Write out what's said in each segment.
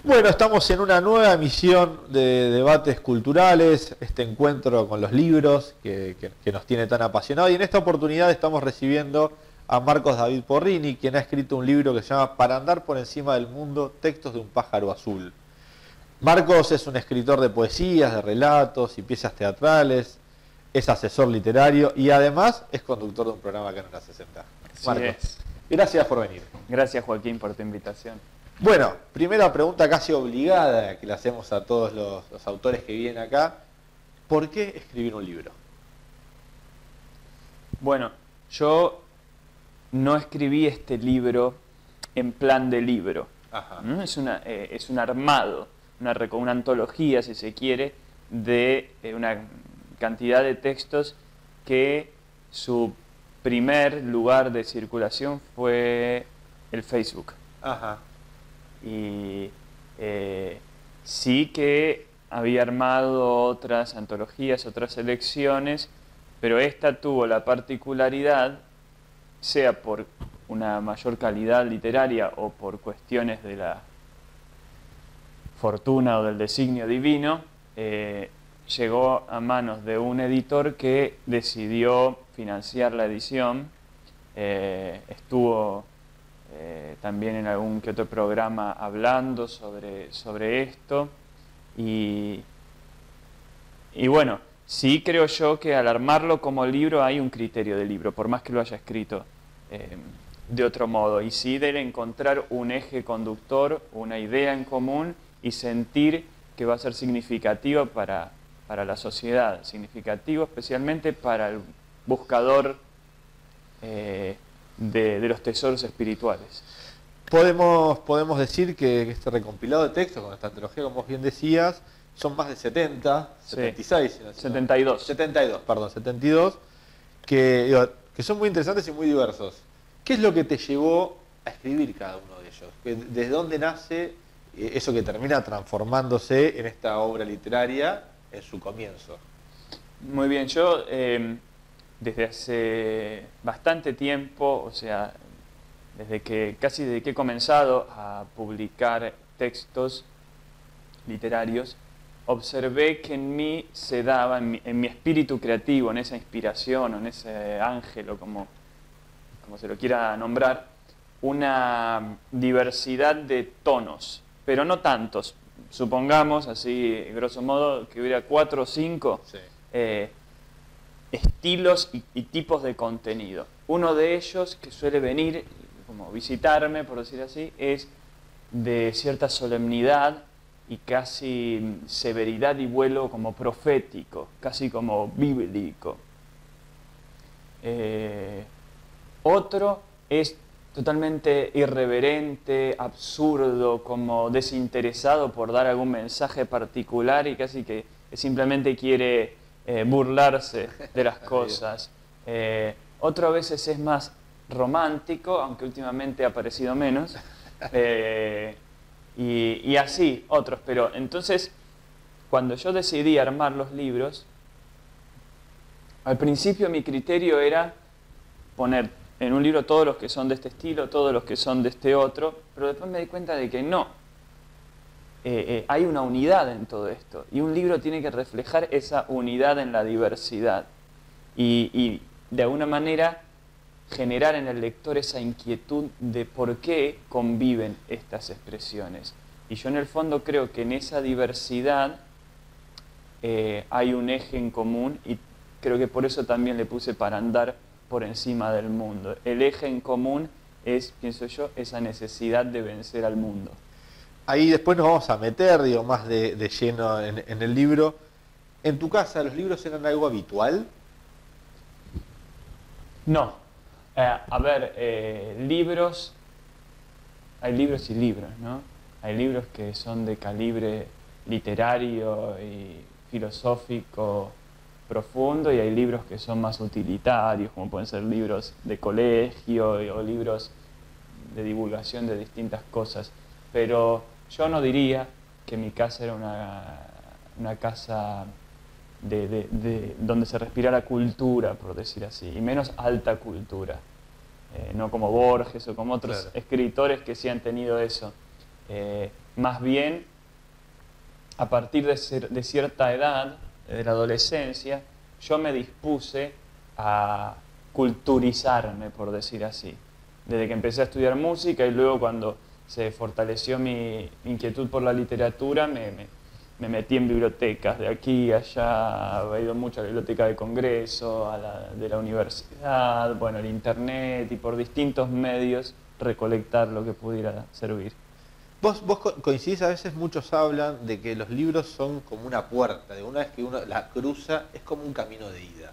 Bueno, estamos en una nueva emisión de Debates Culturales, este encuentro con los libros que nos tiene tan apasionados. Y en esta oportunidad estamos recibiendo a Marcos David Porrini, quien ha escrito un libro que se llama Para andar por encima del mundo, textos de un pájaro azul. Marcos es un escritor de poesías, de relatos y piezas teatrales, es asesor literario y además es conductor de un programa acá en la 60. Marcos, gracias por venir. Gracias, Joaquín, por tu invitación. Bueno, primera pregunta casi obligada que le hacemos a todos los autores que vienen acá. ¿Por qué escribir un libro? Bueno, yo no escribí este libro en plan de libro. Ajá. Es un armado, una antología, si se quiere, de una cantidad de textos que su primer lugar de circulación fue el Facebook. Ajá. Y sí que había armado otras antologías, otras selecciones, pero esta tuvo la particularidad, sea por una mayor calidad literaria o por cuestiones de la fortuna o del designio divino, llegó a manos de un editor que decidió financiar la edición. Estuvo también en algún que otro programa hablando sobre esto y bueno, sí creo yo que al armarlo como libro hay un criterio de libro, por más que lo haya escrito de otro modo, y sí debe encontrar un eje conductor, una idea en común y sentir que va a ser significativo para la sociedad, significativo especialmente para el buscador de los tesoros espirituales. Podemos decir que este recompilado de textos, con esta antología, como vos bien decías, son más de 70, sí, 76, ¿no? 72, que son muy interesantes y muy diversos. ¿Qué es lo que te llevó a escribir cada uno de ellos? ¿Desde dónde nace eso que termina transformándose en esta obra literaria en su comienzo? Muy bien, yo desde hace bastante tiempo, o sea, desde que he comenzado a publicar textos literarios, observé que en mí se daba, en mi espíritu creativo, en esa inspiración, o en ese ángel, o como se lo quiera nombrar, una diversidad de tonos, pero no tantos. Supongamos, así, grosso modo, que hubiera 4 o 5 sí, estilos y tipos de contenido. Uno de ellos, que suele venir, como visitarme, por decir así, es de cierta solemnidad y casi severidad y vuelo como profético, casi como bíblico. Otro es totalmente irreverente, absurdo, como desinteresado por dar algún mensaje particular y casi que simplemente quiere burlarse de las cosas. Otro a veces es más romántico, aunque últimamente ha aparecido menos, y así otros. Pero entonces, cuando yo decidí armar los libros, al principio mi criterio era poner en un libro todos los que son de este estilo, todos los que son de este otro, pero después me di cuenta de que no. Hay una unidad en todo esto, y un libro tiene que reflejar esa unidad en la diversidad, y de alguna manera generar en el lector esa inquietud de por qué conviven estas expresiones. Y yo en el fondo creo que en esa diversidad hay un eje en común, y creo que por eso también le puse Para andar por encima del mundo. El eje en común es, pienso yo, esa necesidad de vencer al mundo. Ahí después nos vamos a meter, digo, más de lleno en el libro. ¿En tu casa los libros eran algo habitual? No. A ver, libros, hay libros y libros, ¿no? Hay libros que son de calibre literario y filosófico profundo, y hay libros que son más utilitarios, como pueden ser libros de colegio o libros de divulgación de distintas cosas. Pero yo no diría que mi casa era una casa donde se respirara cultura, por decir así, y menos alta cultura. No como Borges o como otros escritores que sí han tenido eso. Más bien, a partir de cierta edad, de la adolescencia, yo me dispuse a culturizarme, por decir así. Desde que empecé a estudiar música y luego cuando se fortaleció mi inquietud por la literatura, me metí en bibliotecas de aquí y allá, he ido mucho a la biblioteca de Congreso, de la universidad, bueno, el internet y por distintos medios recolectar lo que pudiera servir. Vos coincidís, a veces muchos hablan de que los libros son como una puerta, de una vez que uno la cruza es como un camino de ida.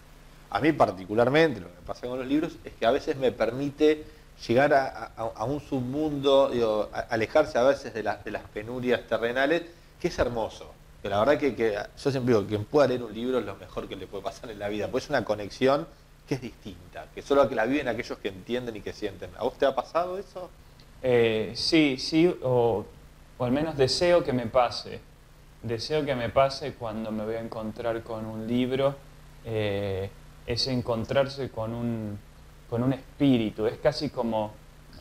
A mí particularmente lo que me pasa con los libros es que a veces me permite llegar a un submundo, digo, alejarse a veces de las penurias terrenales, que es hermoso. Que la verdad que yo siempre digo, quien pueda leer un libro es lo mejor que le puede pasar en la vida, pues es una conexión que es distinta, que solo que la viven aquellos que entienden y que sienten. ¿A vos te ha pasado eso? Sí, o al menos deseo que me pase. Deseo que me pase cuando me voy a encontrar con un libro, es encontrarse con un espíritu. Es casi como,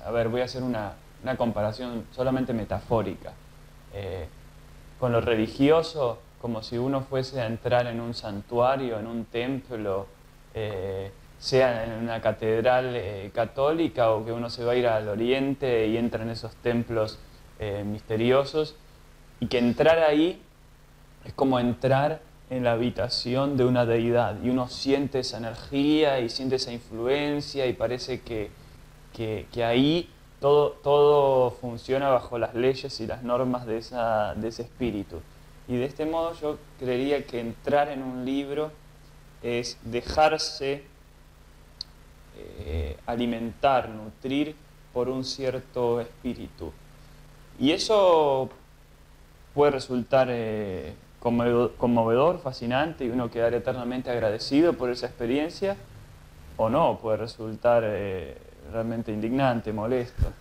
a ver, voy a hacer una comparación solamente metafórica. Con lo religioso, como si uno fuese a entrar en un santuario, en un templo, sea en una catedral católica o que uno se va a ir al oriente y entra en esos templos misteriosos, y que entrar ahí es como entrar en la habitación de una deidad y uno siente esa energía y siente esa influencia y parece que ahí todo funciona bajo las leyes y las normas de ese espíritu. Y de este modo yo creería que entrar en un libro es dejarse alimentar, nutrir por un cierto espíritu. Y eso puede resultar conmovedor, fascinante, y uno quedar eternamente agradecido por esa experiencia, o no, puede resultar realmente indignante, molesto.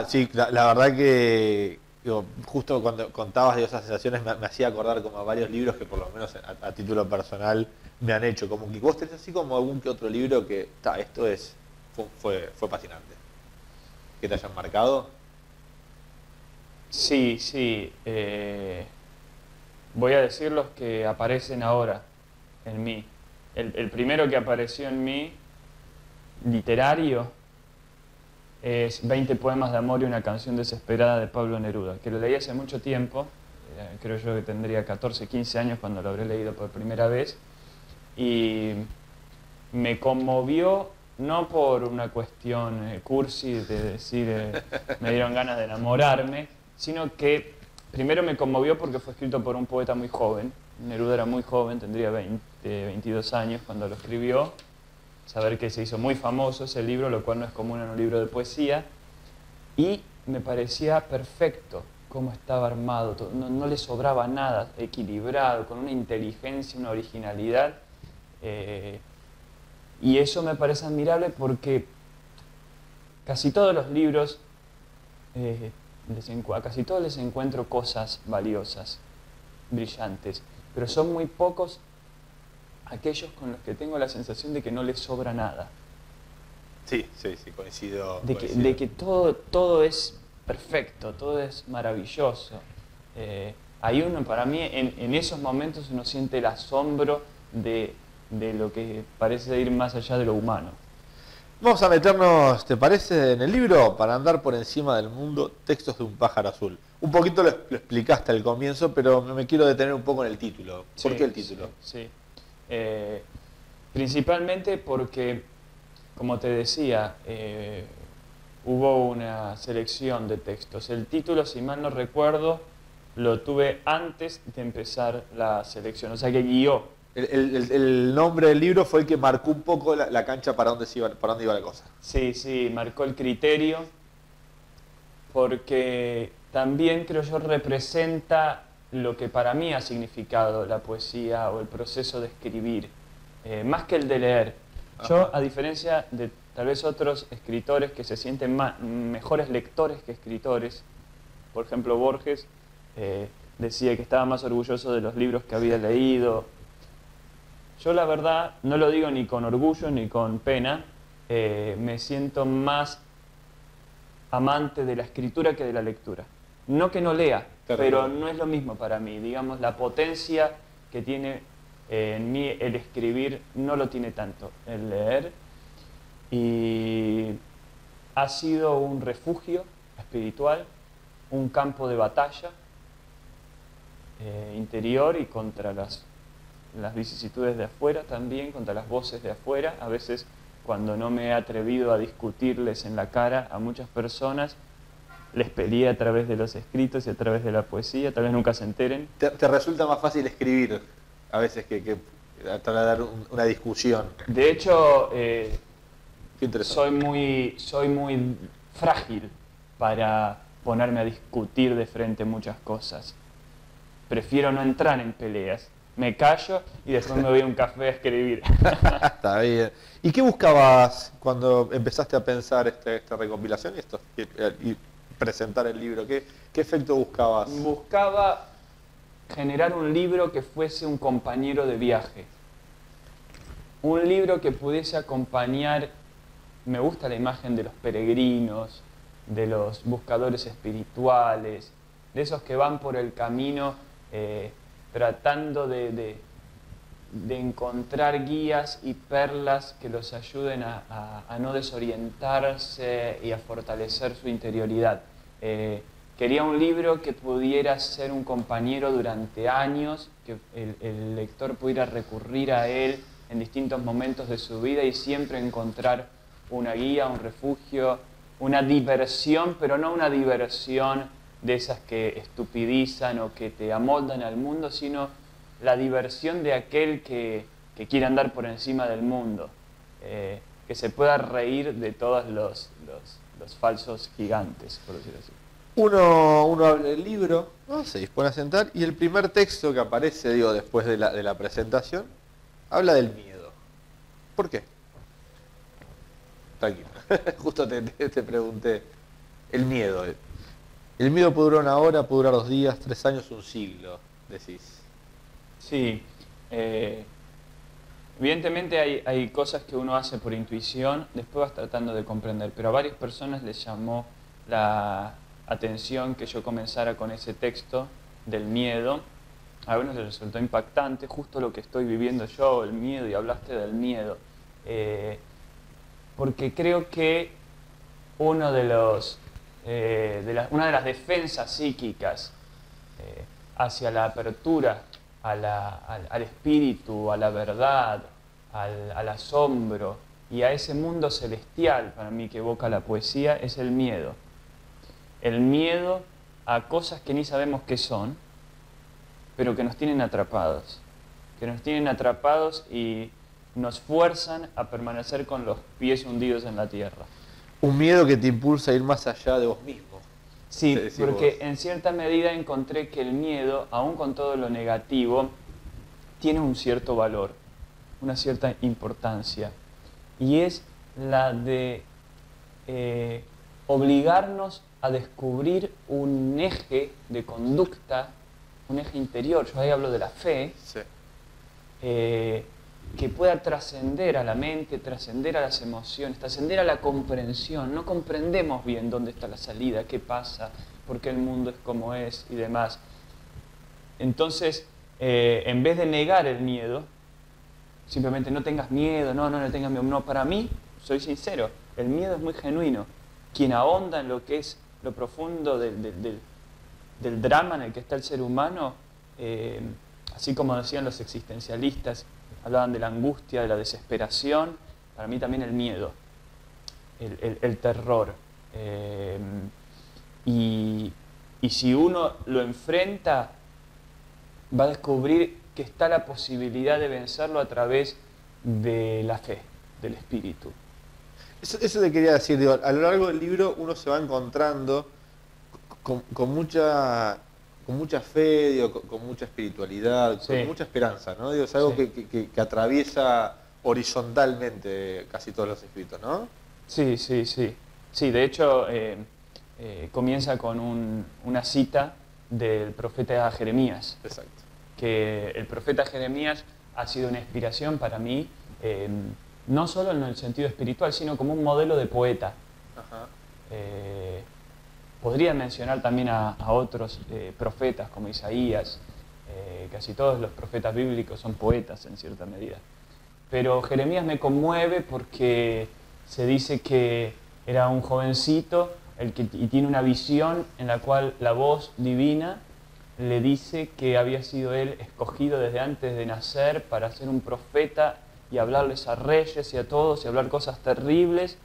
Sí, la verdad que digo, justo cuando contabas de esas sensaciones me hacía acordar como a varios libros que por lo menos a título personal me han hecho, como que vos tenés así como algún que otro libro que, esto fue fascinante, que te hayan marcado. Sí, voy a decir los que aparecen ahora en mí. El primero que apareció en mí, literario, es 20 poemas de amor y una canción desesperada de Pablo Neruda, que lo leí hace mucho tiempo, creo yo que tendría 14, 15 años cuando lo habré leído por primera vez, y me conmovió no por una cuestión cursi de decir me dieron ganas de enamorarme, sino que primero me conmovió porque fue escrito por un poeta muy joven. Neruda era muy joven, tendría 22 años cuando lo escribió. Saber que se hizo muy famoso ese libro, lo cual no es común en un libro de poesía, y me parecía perfecto cómo estaba armado, no le sobraba nada, equilibrado, con una inteligencia, una originalidad, y eso me parece admirable porque casi todos los libros, a casi todos les encuentro cosas valiosas, brillantes, pero son muy pocos aquellos con los que tengo la sensación de que no les sobra nada. Sí, coincido. De que todo es perfecto, todo es maravilloso. Hay uno, para mí, en esos momentos uno siente el asombro de lo que parece ir más allá de lo humano. Vamos a meternos, ¿te parece, en el libro Para andar por encima del mundo, textos de un pájaro azul? Un poquito lo explicaste al comienzo, pero me quiero detener un poco en el título. ¿Por qué el título? Sí. Principalmente porque, como te decía, hubo una selección de textos. El título, si mal no recuerdo, lo tuve antes de empezar la selección, o sea que guió. El nombre del libro fue el que marcó un poco la cancha para dónde iba la cosa. Sí, marcó el criterio, porque también creo yo representa lo que para mí ha significado la poesía o el proceso de escribir, más que el de leer. Yo, a diferencia de tal vez otros escritores que se sienten mejores lectores que escritores, por ejemplo Borges decía que estaba más orgulloso de los libros que había leído. Yo la verdad, no lo digo ni con orgullo ni con pena, me siento más amante de la escritura que de la lectura. No que no lea, Claro, pero claro. no es lo mismo para mí. Digamos, la potencia que tiene en mí el escribir no lo tiene tanto el leer. Y ha sido un refugio espiritual, un campo de batalla interior y contra las vicisitudes de afuera también, contra las voces de afuera. A veces, cuando no me he atrevido a discutirles en la cara a muchas personas, les peleé a través de los escritos y a través de la poesía, tal vez nunca se enteren. Te resulta más fácil escribir a veces que tratar de dar una discusión. De hecho, Qué interesante. soy muy frágil para ponerme a discutir de frente muchas cosas. Prefiero no entrar en peleas. Me callo y después me voy a un café a escribir. Está bien. ¿Y qué buscabas cuando empezaste a pensar esta recopilación y presentar el libro? ¿Qué efecto buscabas? Buscaba generar un libro que fuese un compañero de viaje. Un libro que pudiese acompañar, me gusta la imagen de los peregrinos, de los buscadores espirituales, de esos que van por el camino tratando de encontrar guías y perlas que los ayuden a no desorientarse y a fortalecer su interioridad. Quería un libro que pudiera ser un compañero durante años, que el lector pudiera recurrir a él en distintos momentos de su vida y siempre encontrar una guía, un refugio, una diversión, pero no una diversión de esas que estupidizan o que te amoldan al mundo, sino la diversión de aquel que quiere andar por encima del mundo, que se pueda reír de todos los falsos gigantes, por decirlo así. Uno abre el libro, ¿no? Se dispone a sentar y el primer texto que aparece, después de la presentación, habla del miedo. ¿Por qué? Tranquilo. Justo te pregunté. El miedo. El miedo puede durar una hora, puede durar 2 días, 3 años, un siglo, decís. Sí, evidentemente hay cosas que uno hace por intuición, después vas tratando de comprender, pero a varias personas les llamó la atención que yo comenzara con ese texto del miedo. A algunos les resultó impactante, justo lo que estoy viviendo yo, el miedo, y hablaste del miedo. Porque creo que una de las defensas psíquicas hacia la apertura al espíritu, a la verdad, al asombro y a ese mundo celestial para mí que evoca la poesía es el miedo. El miedo a cosas que ni sabemos qué son, pero que nos tienen atrapados. Que nos tienen atrapados y nos fuerzan a permanecer con los pies hundidos en la tierra. Un miedo que te impulsa a ir más allá de vos mismo. Sí, porque vos. en cierta medida encontré que el miedo, aun con todo lo negativo, tiene un cierto valor, una cierta importancia. Y es la de obligarnos a descubrir un eje de conducta, un eje interior, yo ahí hablo de la fe, Sí. Que pueda trascender a la mente, trascender a las emociones, trascender a la comprensión. No comprendemos bien dónde está la salida, qué pasa, por qué el mundo es como es y demás. Entonces, en vez de negar el miedo, simplemente no tengas miedo, no tengas miedo. No, para mí, soy sincero, el miedo es muy genuino. Quien ahonda en lo que es lo profundo del drama en el que está el ser humano, así como decían los existencialistas, hablaban de la angustia, de la desesperación, para mí también el miedo, el terror. Y si uno lo enfrenta, va a descubrir que está la posibilidad de vencerlo a través de la fe, del espíritu. Eso te quería decir, a lo largo del libro uno se va encontrando con mucha fe, con mucha espiritualidad, Sí. con mucha esperanza, ¿no? Es algo Sí. que atraviesa horizontalmente casi todos los escritos, ¿no? Sí. Sí, de hecho, comienza con una cita del profeta Jeremías. Exacto. Que el profeta Jeremías ha sido una inspiración para mí, no solo en el sentido espiritual, sino como un modelo de poeta. Ajá. Podría mencionar también a otros profetas como Isaías. Casi todos los profetas bíblicos son poetas en cierta medida. Pero Jeremías me conmueve porque se dice que era un jovencito y tiene una visión en la cual la voz divina le dice que había sido él escogido desde antes de nacer para ser un profeta y hablarles a reyes y a todos y hablar cosas terribles,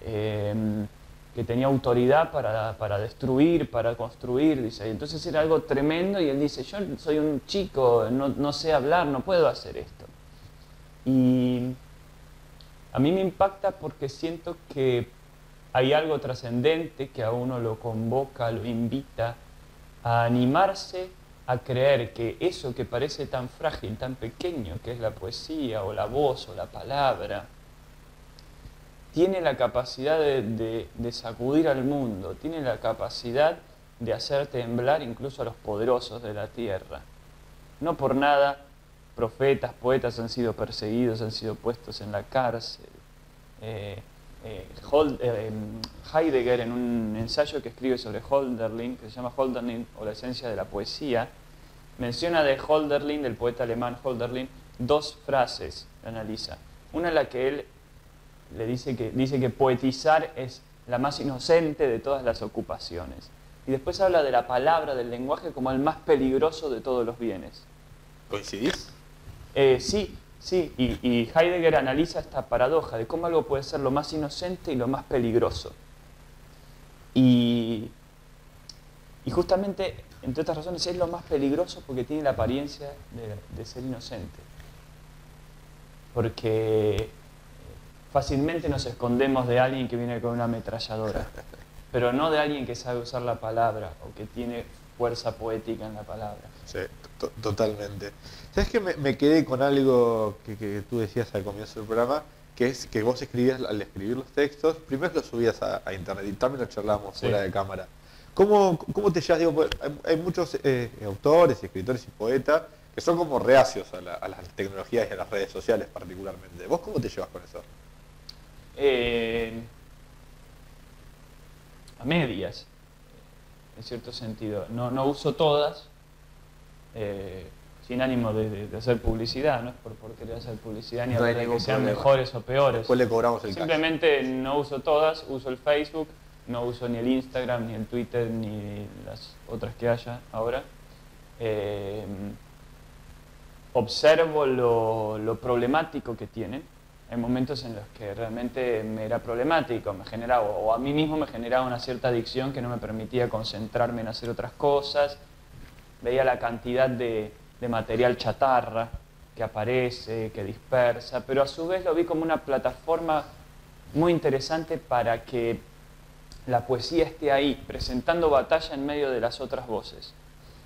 que tenía autoridad para destruir, para construir, dice. Entonces era algo tremendo y él dice, yo soy un chico, no sé hablar, no puedo hacer esto. Y a mí me impacta porque siento que hay algo trascendente que a uno lo convoca, lo invita a animarse a creer que eso que parece tan frágil, tan pequeño, que es la poesía o la voz o la palabra, tiene la capacidad de sacudir al mundo, tiene la capacidad de hacer temblar incluso a los poderosos de la tierra. No por nada profetas, poetas han sido perseguidos, han sido puestos en la cárcel. Heidegger, en un ensayo que escribe sobre Hölderlin, que se llama Hölderlin o la esencia de la poesía, menciona de Hölderlin, del poeta alemán Hölderlin, dos frases, analiza. Una en la que él dice que poetizar es la más inocente de todas las ocupaciones. Y después habla de la palabra, del lenguaje, como el más peligroso de todos los bienes. ¿Coincidís? Sí. Y Heidegger analiza esta paradoja de cómo algo puede ser lo más inocente y lo más peligroso. Y justamente, entre otras razones, es lo más peligroso porque tiene la apariencia de ser inocente. Porque fácilmente nos escondemos de alguien que viene con una ametralladora, pero no de alguien que sabe usar la palabra o que tiene fuerza poética en la palabra. Sí, totalmente. ¿Sabes que me quedé con algo que tú decías al comienzo del programa? Que es que vos escribías, al escribir los textos, primero los subías a internet y también lo charlábamos fuera de cámara. ¿Cómo te llevas? Digo, pues, hay muchos autores, escritores y poetas que son como reacios a las tecnologías y a las redes sociales particularmente. ¿Vos cómo te llevas con eso? A medias, en cierto sentido. No uso todas, sin ánimo de hacer publicidad, no es por querer hacer publicidad ni No hay hablar de ningún que sean problema. mejores o peores. Después le cobramos el Simplemente no uso todas, uso el Facebook, no uso ni el Instagram, ni el Twitter, ni las otras que haya ahora. Observo lo problemático que tienen. Hay momentos en los que realmente me era problemático, me generaba, o a mí mismo me generaba una cierta adicción que no me permitía concentrarme en hacer otras cosas. Veía la cantidad de material chatarra que aparece, que dispersa, pero a su vez lo vi como una plataforma muy interesante para que la poesía esté ahí, presentando batalla en medio de las otras voces.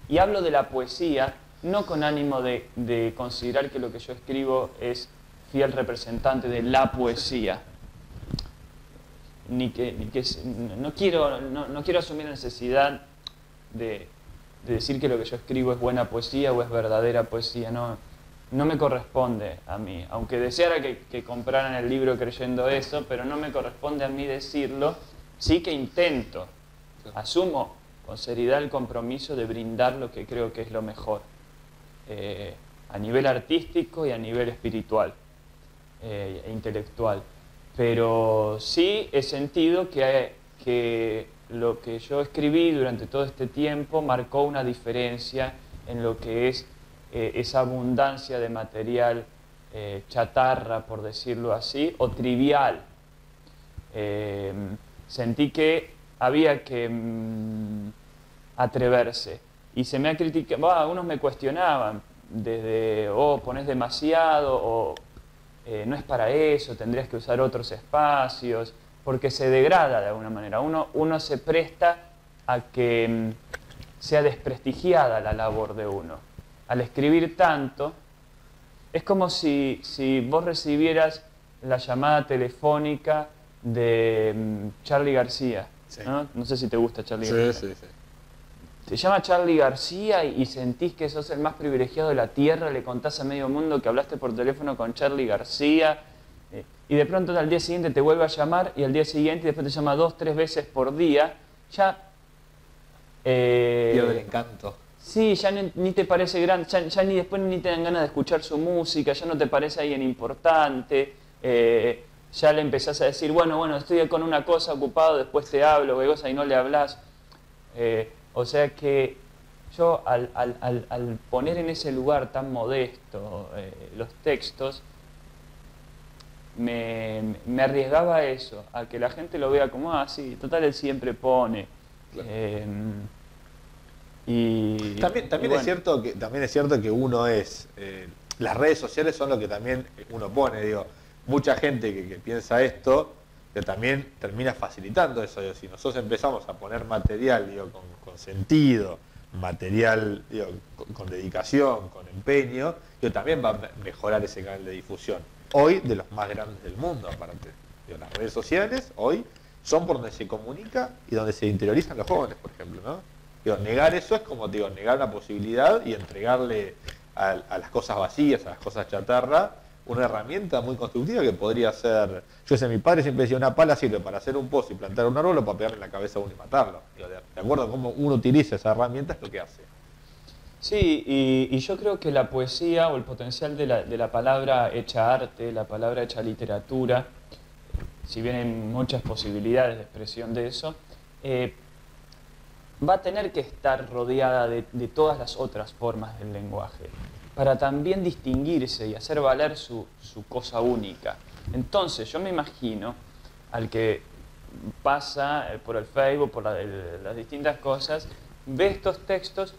Y hablo de la poesía no con ánimo de considerar que lo que yo escribo es fiel representante de la poesía. No quiero asumir la necesidad de decir que lo que yo escribo es buena poesía o es verdadera poesía. No me corresponde a mí. Aunque deseara que compraran el libro creyendo eso, pero no me corresponde a mí decirlo. Sí que intento, asumo con seriedad el compromiso de brindar lo que creo que es lo mejor, a nivel artístico y a nivel espiritual e intelectual. Pero sí he sentido que lo que yo escribí durante todo este tiempo marcó una diferencia en lo que es esa abundancia de material chatarra, por decirlo así, o trivial. Sentí que había que atreverse. Y se me ha criticado, algunos me cuestionaban, desde, ponés demasiado, o no es para eso, tendrías que usar otros espacios, porque se degrada de alguna manera. Uno se presta a que sea desprestigiada la labor de uno. Al escribir tanto, es como si vos recibieras la llamada telefónica de Charly García. Sí. ¿No sé si te gusta Charly García. Sí. Te llama Charly García y sentís que sos el más privilegiado de la tierra, le contás a medio mundo que hablaste por teléfono con Charly García, y de pronto al día siguiente te vuelve a llamar, y al día siguiente, y después te llama 2, 3 veces por día. Ya Pierde el encanto. Sí, ya ni te parece grande, ya ni después ni te dan ganas de escuchar su música, ya no te parece alguien importante, ya le empezás a decir, bueno, estoy con una cosa ocupado, después te hablo, qué cosa, y no le hablas. O sea que yo al poner en ese lugar tan modesto los textos, me arriesgaba a eso, a que la gente lo vea como, sí, total él siempre pone. Claro. También bueno. es cierto que uno es, las redes sociales son lo que también uno pone, digo, mucha gente que piensa esto, que también termina facilitando eso, digo, si nosotros empezamos a poner material, digo, con sentido, material, digo, con dedicación, con empeño, digo, también va a mejorar ese canal de difusión, hoy de los más grandes del mundo aparte, digo, las redes sociales hoy son por donde se comunica y donde se interiorizan los jóvenes, por ejemplo, ¿no? Digo, negar eso es como, digo, negar una posibilidad y entregarle a las cosas vacías, a las cosas chatarra, una herramienta muy constructiva que podría ser, yo sé, mi padre siempre decía, una pala sirve para hacer un pozo y plantar un árbol o para pegarle en la cabeza a uno y matarlo. Digo, de acuerdo a cómo uno utiliza esa herramienta es lo que hace. Sí, y yo creo que la poesía o el potencial de la palabra hecha arte, la palabra hecha literatura, si bien hay muchas posibilidades de expresión de eso, va a tener que estar rodeada de todas las otras formas del lenguaje, para también distinguirse y hacer valer su cosa única. Entonces, yo me imagino al que pasa por el Facebook, por las distintas cosas, ve estos textos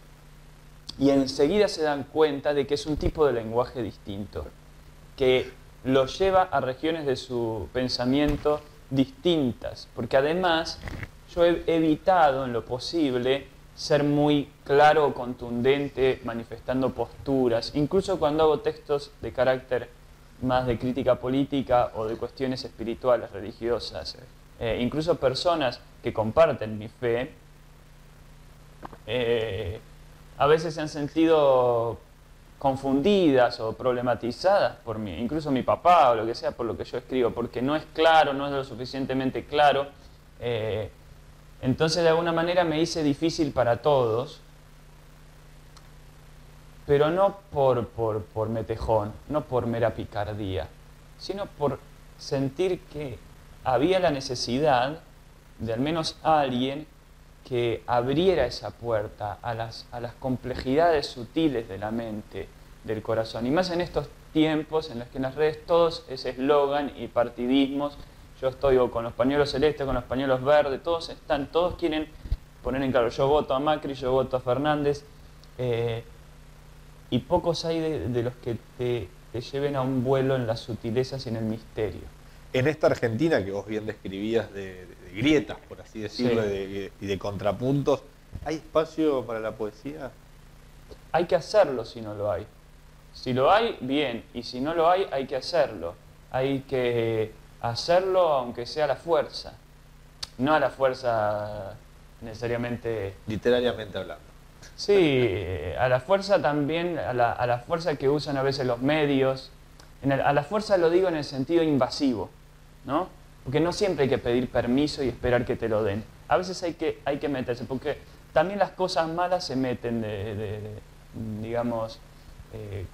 y enseguida se dan cuenta de que es un tipo de lenguaje distinto, que lo lleva a regiones de su pensamiento distintas, porque además yo he evitado en lo posible ser muy claro o contundente manifestando posturas, incluso cuando hago textos de carácter más de crítica política o de cuestiones espirituales, religiosas. Incluso personas que comparten mi fe a veces se han sentido confundidas o problematizadas por mí, incluso mi papá o lo que sea, por lo que yo escribo, porque no es claro, no es lo suficientemente claro. Entonces de alguna manera me hice difícil para todos, pero no por metejón, no por mera picardía, sino por sentir que había la necesidad de al menos alguien que abriera esa puerta a las complejidades sutiles de la mente, del corazón. Y más en estos tiempos en los que en las redes todos es eslogan y partidismos. Yo estoy con los pañuelos celestes, con los pañuelos verdes, todos quieren poner en claro, yo voto a Macri, yo voto a Fernández, y pocos hay de los que te lleven a un vuelo en las sutilezas y en el misterio. En esta Argentina que vos bien describías de grietas, por así decirlo, Sí. y de contrapuntos, ¿hay espacio para la poesía? Hay que hacerlo si no lo hay. Si lo hay, bien, y si no lo hay, hay que hacerlo. Hay que hacerlo aunque sea a la fuerza. No a la fuerza necesariamente... Literariamente hablando. Sí, a la fuerza también, a la fuerza que usan a veces los medios. A la fuerza lo digo en el sentido invasivo, ¿no? Porque no siempre hay que pedir permiso y esperar que te lo den. A veces hay que meterse, porque también las cosas malas se meten digamos,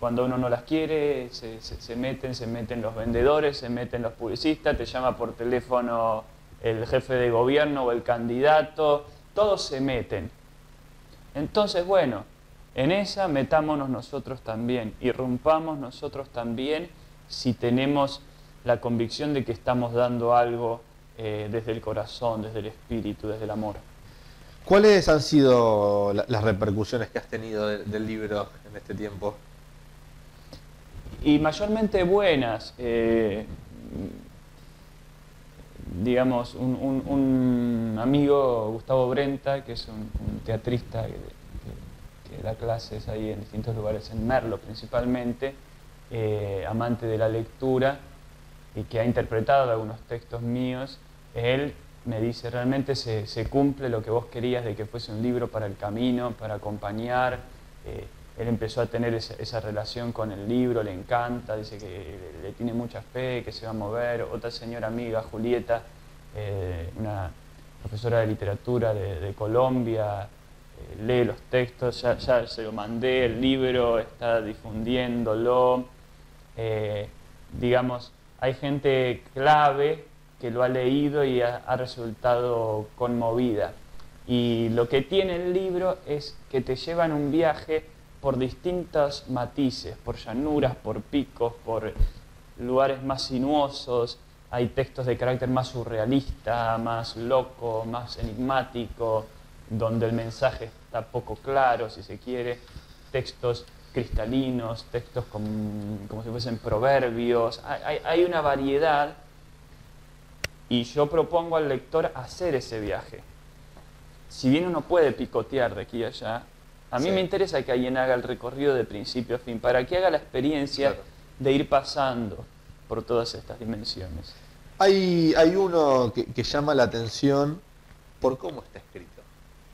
cuando uno no las quiere, se meten los vendedores, se meten los publicistas, te llama por teléfono el jefe de gobierno o el candidato, todos se meten. Entonces, bueno, en esa metámonos nosotros también, irrumpamos nosotros también si tenemos la convicción de que estamos dando algo desde el corazón, desde el espíritu, desde el amor. ¿Cuáles han sido las repercusiones que has tenido del libro en este tiempo? Y mayormente buenas. Digamos, un amigo, Gustavo Brenta, que es un teatrista que da clases ahí en distintos lugares, en Merlo principalmente, amante de la lectura y que ha interpretado algunos textos míos, él me dice, realmente se cumple lo que vos querías de que fuese un libro para el camino, para acompañar. Él empezó a tener esa relación con el libro, le encanta, dice que le tiene mucha fe, que se va a mover. Otra señora amiga, Julieta, una profesora de literatura de Colombia, lee los textos, ya se lo mandé, el libro, está difundiéndolo. Digamos, hay gente clave que lo ha leído y ha resultado conmovida. Y lo que tiene el libro es que te lleva en un viaje por distintos matices, por llanuras, por picos, por lugares más sinuosos. Hay textos de carácter más surrealista, más loco, más enigmático, donde el mensaje está poco claro, si se quiere. Textos cristalinos, textos como si fuesen proverbios. Hay una variedad y yo propongo al lector hacer ese viaje. Si bien uno puede picotear de aquí a allá, a mí me interesa que alguien haga el recorrido de principio a fin, para que haga la experiencia de ir pasando por todas estas dimensiones. Hay uno que llama la atención por cómo está escrito.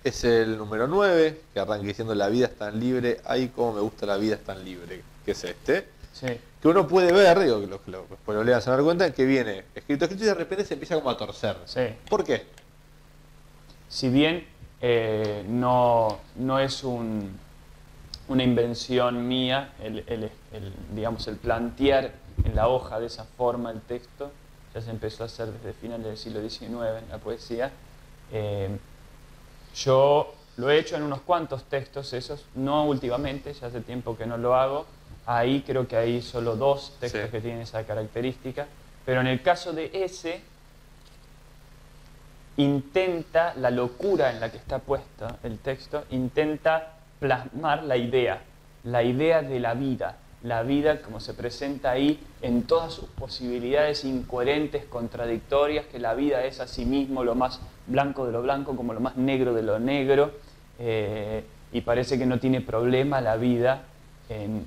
Es el número 9, que arranca diciendo la vida es tan libre, ay cómo me gusta la vida es tan libre, que es este. Sí. Que uno puede ver, digo, que después lo lean se van a dar cuenta, que viene escrito y de repente se empieza como a torcer. Sí. ¿Por qué? Si bien no es una invención mía digamos, el plantear en la hoja de esa forma el texto, ya se empezó a hacer desde finales del siglo XIX en la poesía. Yo lo he hecho en unos cuantos textos esos, no últimamente, ya hace tiempo que no lo hago. Ahí creo que hay solo 2 textos que tienen esa característica, pero en el caso de ese, intenta, la locura en la que está puesto el texto, intenta plasmar la idea de la vida como se presenta ahí en todas sus posibilidades incoherentes, contradictorias, que la vida es a sí mismo lo más blanco de lo blanco como lo más negro de lo negro, y parece que no tiene problema la vida en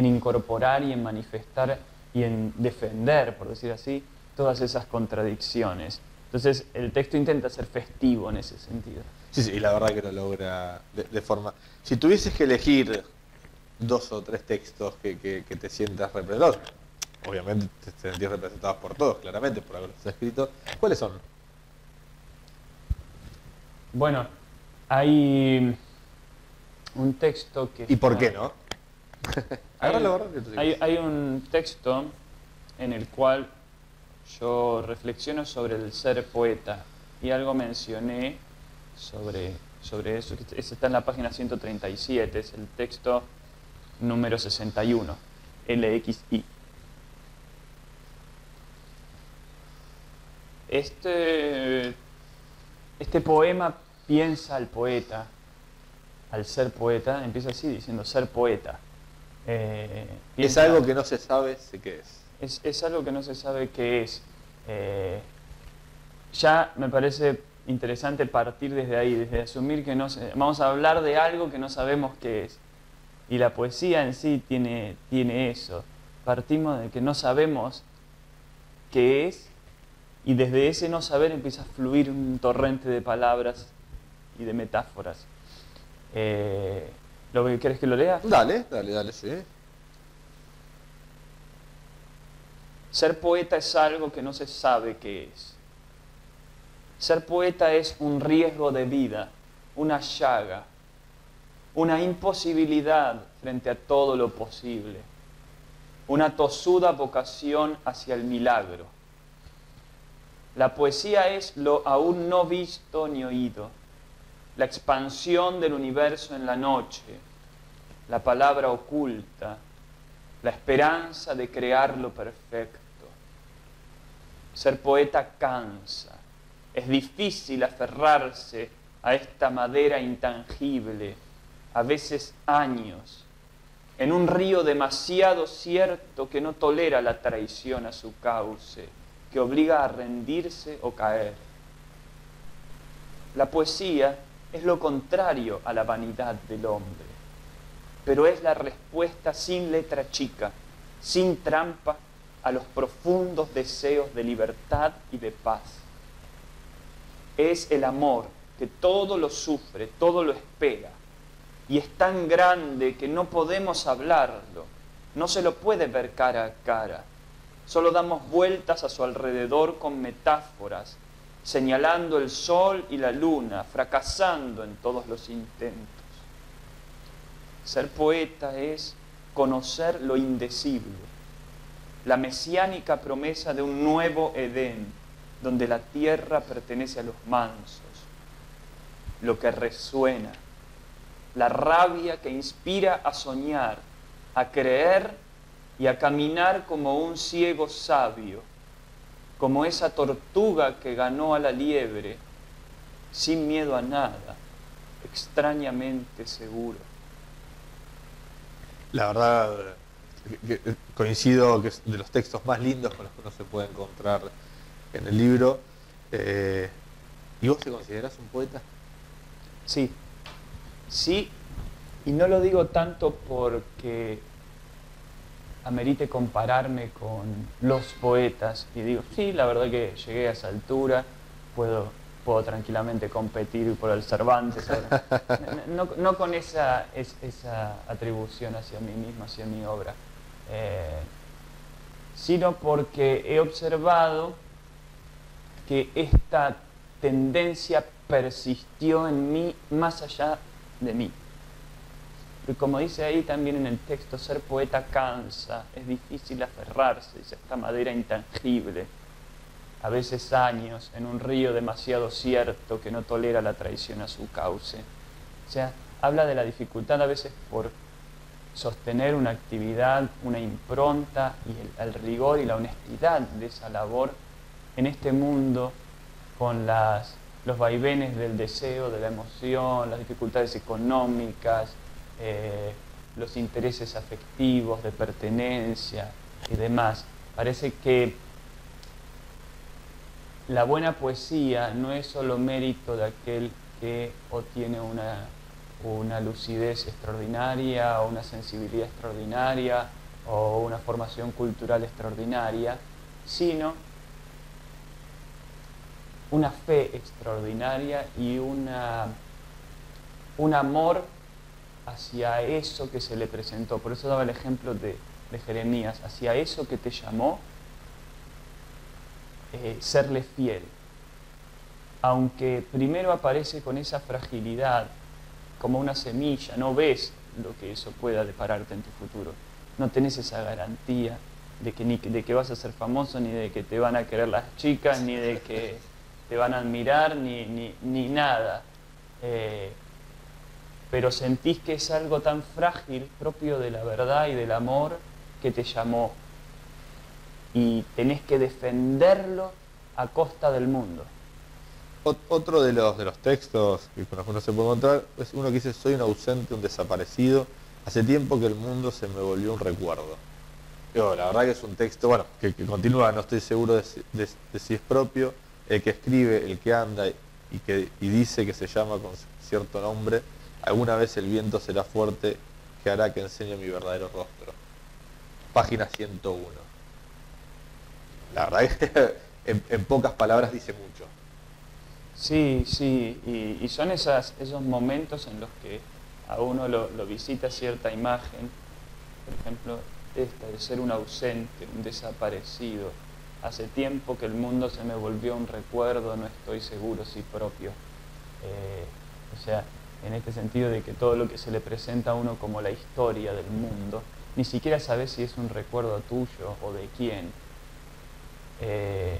incorporar y en manifestar y en defender, por decir así, todas esas contradicciones. Entonces el texto intenta ser festivo en ese sentido. Sí, y la verdad que lo logra de forma... Si tuvieses que elegir 2 o 3 textos que te sientas representados, obviamente te sentís representados por todos, claramente, por algo que está escrito, ¿cuáles son? Bueno, hay un texto que... ¿Y por qué no? Hay un texto en el cual yo reflexiono sobre el ser poeta y algo mencioné sobre eso. Ese está en la página 137, es el texto número 61, LXI. Este poema piensa al poeta, al ser poeta, empieza así diciendo ser poeta. Es algo que no se sabe qué es. Es algo que no se sabe qué es. Ya me parece interesante partir desde ahí, desde asumir que vamos a hablar de algo que no sabemos qué es. Y la poesía en sí tiene eso. Partimos de que no sabemos qué es, y desde ese no saber empieza a fluir un torrente de palabras y de metáforas. ¿Lo que querés que lo lea? Dale, sí. Ser poeta es algo que no se sabe qué es. Ser poeta es un riesgo de vida, una llaga, una imposibilidad frente a todo lo posible, una tosuda vocación hacia el milagro. La poesía es lo aún no visto ni oído, la expansión del universo en la noche, la palabra oculta, la esperanza de crear lo perfecto. Ser poeta cansa, es difícil aferrarse a esta madera intangible, a veces años, en un río demasiado cierto que no tolera la traición a su cauce, que obliga a rendirse o caer. La poesía es lo contrario a la vanidad del hombre, pero es la respuesta sin letra chica, sin trampa, a los profundos deseos de libertad y de paz. Es el amor que todo lo sufre, todo lo espera, y es tan grande que no podemos hablarlo, no se lo puede ver cara a cara. Solo damos vueltas a su alrededor con metáforas, señalando el sol y la luna, fracasando en todos los intentos. Ser poeta es conocer lo indecible, la mesiánica promesa de un nuevo Edén, donde la tierra pertenece a los mansos, lo que resuena, la rabia que inspira a soñar, a creer y a caminar como un ciego sabio, como esa tortuga que ganó a la liebre, sin miedo a nada, extrañamente seguro. La verdad, coincido que es de los textos más lindos con los que uno se puede encontrar en el libro. ¿Y vos te considerás un poeta? Sí, sí, y no lo digo tanto porque amerite compararme con los poetas, y digo, sí, la verdad que llegué a esa altura, puedo tranquilamente competir por el Cervantes, no con esa atribución hacia mí mismo, hacia mi obra, sino porque he observado que esta tendencia persistió en mí más allá de mí. Y como dice ahí también en el texto, ser poeta cansa, es difícil aferrarse, dice, esta madera intangible, a veces años, en un río demasiado cierto que no tolera la traición a su cauce. O sea, habla de la dificultad a veces por sostener una actividad, una impronta y el rigor y la honestidad de esa labor en este mundo con los vaivenes del deseo, de la emoción, las dificultades económicas, los intereses afectivos, de pertenencia y demás. Parece que la buena poesía no es solo mérito de aquel que obtiene una lucidez extraordinaria o una sensibilidad extraordinaria o una formación cultural extraordinaria, sino una fe extraordinaria y un amor hacia eso que se le presentó. Por eso daba el ejemplo de Jeremías, hacia eso que te llamó, serle fiel. Aunque primero aparece con esa fragilidad, como una semilla, no ves lo que eso pueda depararte en tu futuro. No tenés esa garantía de que vas a ser famoso, ni de que te van a querer las chicas, ni de que te van a admirar, ni nada. Pero sentís que es algo tan frágil, propio de la verdad y del amor, que te llamó. Y tenés que defenderlo a costa del mundo. Otro de los textos con los que uno se puede encontrar es uno que dice: soy un ausente, un desaparecido, hace tiempo que el mundo se me volvió un recuerdo. Digo, la verdad que es un texto, bueno, que continúa, no estoy seguro de si es propio, el que escribe, el que anda y dice que se llama con cierto nombre, alguna vez el viento será fuerte que hará que enseñe mi verdadero rostro. Página 101. La verdad que en pocas palabras dice mucho. Sí, sí, y son esos momentos en los que a uno lo visita cierta imagen, por ejemplo, esta de ser un ausente, un desaparecido. Hace tiempo que el mundo se me volvió un recuerdo, no estoy seguro si propio. O sea, en este sentido de que todo lo que se le presenta a uno como la historia del mundo, ni siquiera sabes si es un recuerdo tuyo o de quién. De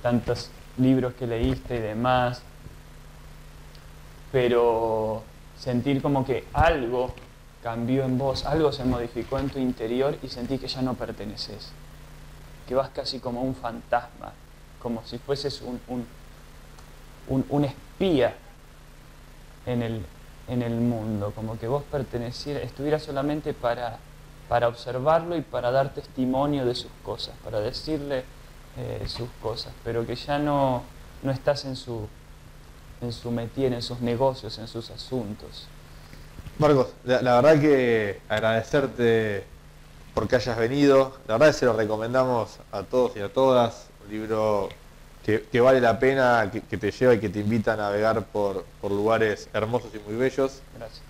tantos libros que leíste y demás, pero sentir como que algo cambió en vos, algo se modificó en tu interior y sentí que ya no perteneces, que vas casi como un fantasma, como si fueses un espía en el mundo, como que vos estuvieras solamente para observarlo y para dar testimonio de sus cosas, para decirle sus cosas, pero que ya no estás en su métier, en sus negocios, en sus asuntos. Marcos, la verdad que agradecerte porque hayas venido. La verdad que se lo recomendamos a todos y a todas. Un libro que vale la pena, que te lleva y que te invita a navegar por lugares hermosos y muy bellos. Gracias.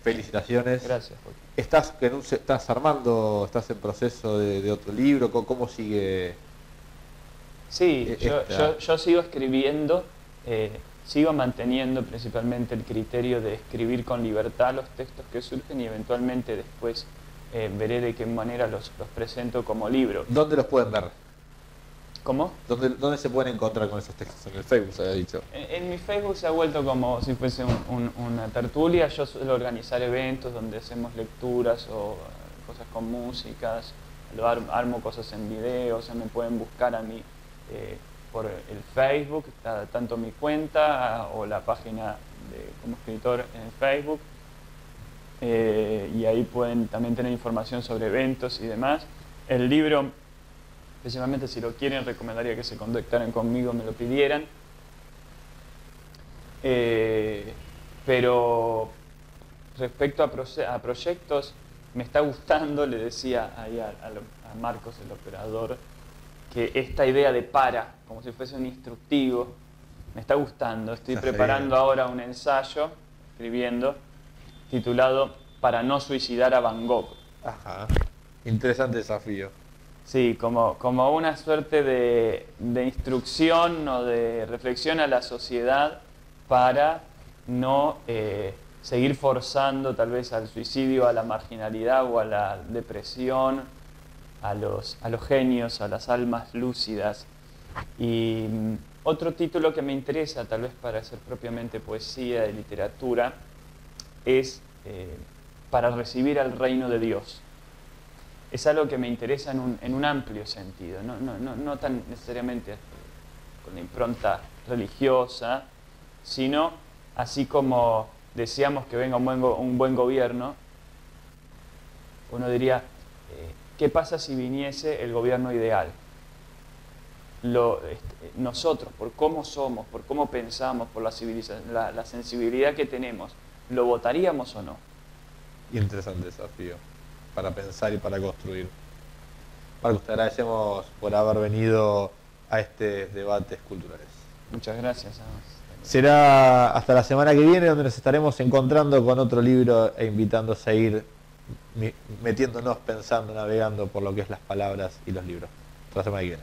Felicitaciones. Gracias, Jorge. ¿Estás armando, estás en proceso de otro libro? ¿Cómo sigue? Sí, yo sigo escribiendo, sigo manteniendo principalmente el criterio de escribir con libertad los textos que surgen y eventualmente después veré de qué manera los presento como libro. ¿Dónde los pueden ver? ¿Cómo? ¿Dónde se pueden encontrar con esos textos? En el Facebook se había dicho. En mi Facebook se ha vuelto como si fuese una tertulia. Yo suelo organizar eventos donde hacemos lecturas o cosas con músicas, armo cosas en video, o sea, me pueden buscar a mí por el Facebook, tanto mi cuenta o la página como escritor en Facebook, y ahí pueden también tener información sobre eventos y demás. El libro, especialmente si lo quieren, recomendaría que se contactaran conmigo, me lo pidieran. Pero respecto a proyectos, me está gustando, le decía ahí a Marcos, el operador, que esta idea de como si fuese un instructivo, me está gustando. Estoy preparando ahora un ensayo, escribiendo, titulado Para no suicidar a Van Gogh. Ajá, interesante desafío. Sí, como una suerte de instrucción o de reflexión a la sociedad para no seguir forzando tal vez al suicidio, a la marginalidad o a la depresión, a los genios, a las almas lúcidas. Y otro título que me interesa, tal vez para hacer propiamente poesía y literatura, es Para recibir al reino de Dios. Es algo que me interesa en un amplio sentido, no tan necesariamente con la impronta religiosa, sino así como deseamos que venga un buen gobierno, uno diría, ¿qué pasa si viniese el gobierno ideal? Nosotros, por cómo somos, por cómo pensamos, por la sensibilidad que tenemos, ¿lo votaríamos o no? Interesante desafío para pensar y para construir. Marcos, te agradecemos por haber venido a estos debates culturales. Muchas gracias. Será hasta la semana que viene, donde nos estaremos encontrando con otro libro e invitando a seguir metiéndonos, pensando, navegando por lo que es las palabras y los libros. Hasta la semana que viene.